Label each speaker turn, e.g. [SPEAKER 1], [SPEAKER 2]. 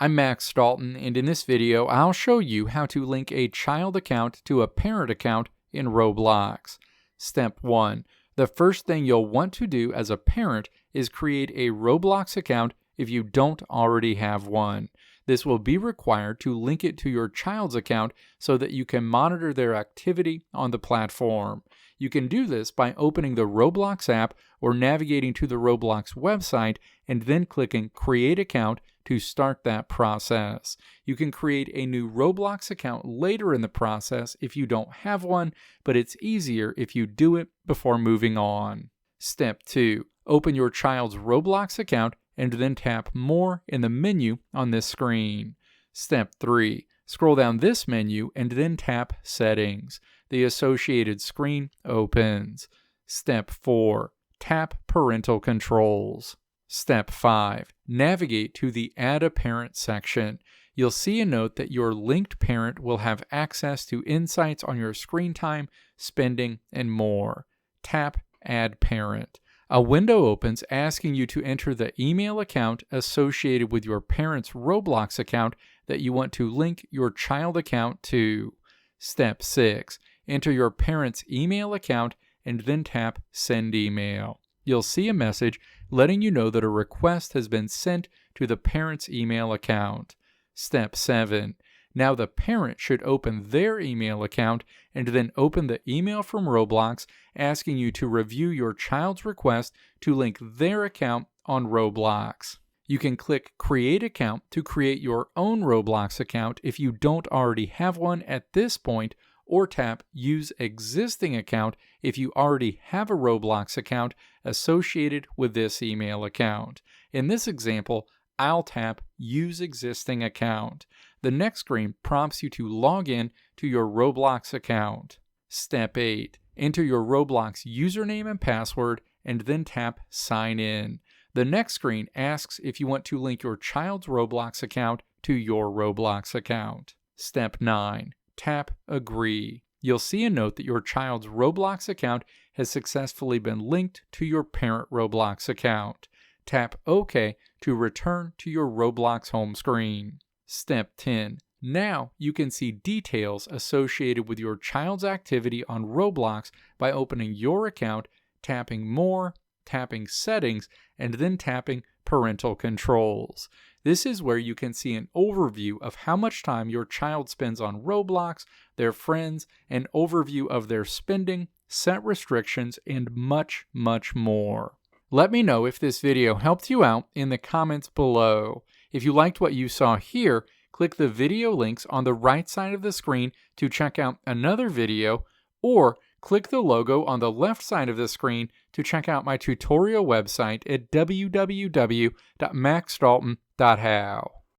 [SPEAKER 1] I'm Max Dalton, and in this video I'll show you how to link a child account to a parent account in Roblox. Step 1. The first thing you'll want to do as a parent is create a Roblox account if you don't already have one. This will be required to link it to your child's account so that you can monitor their activity on the platform. You can do this by opening the Roblox app or navigating to the Roblox website and then clicking Create Account to start that process. You can create a new Roblox account later in the process if you don't have one, but it's easier if you do it before moving on. Step 2. Open your child's Roblox account and then tap More in the menu on this screen. Step 3. Scroll down this menu and then tap Settings. The associated screen opens. Step 4. Tap Parental Controls. Step 5. Navigate to the Add a Parent section. You'll see a note that your linked parent will have access to insights on your screen time, spending, and more. Tap Add Parent. A window opens asking you to enter the email account associated with your parent's Roblox account that you want to link your child account to. Step 6. Enter your parent's email account and then tap Send Email. You'll see a message letting you know that a request has been sent to the parent's email account. Step 7. Now the parent should open their email account and then open the email from Roblox asking you to review your child's request to link their account on Roblox. You can click Create Account to create your own Roblox account if you don't already have one at this point, or tap Use Existing Account if you already have a Roblox account associated with this email account. In this example, I'll tap Use Existing Account. The next screen prompts you to log in to your Roblox account. Step 8. Enter your Roblox username and password and then tap Sign In. The next screen asks if you want to link your child's Roblox account to your Roblox account. Step 9. Tap Agree. You'll see a note that your child's Roblox account has successfully been linked to your parent Roblox account. Tap OK to return to your Roblox home screen. Step 10. Now you can see details associated with your child's activity on Roblox by opening your account, tapping More, tapping Settings, and then tapping Parental Controls. This is where you can see an overview of how much time your child spends on Roblox, their friends, an overview of their spending, set restrictions, and much, much more. Let me know if this video helped you out in the comments below. If you liked what you saw here, click the video links on the right side of the screen to check out another video, or click the logo on the left side of the screen to check out my tutorial website at www.maxdalton.how.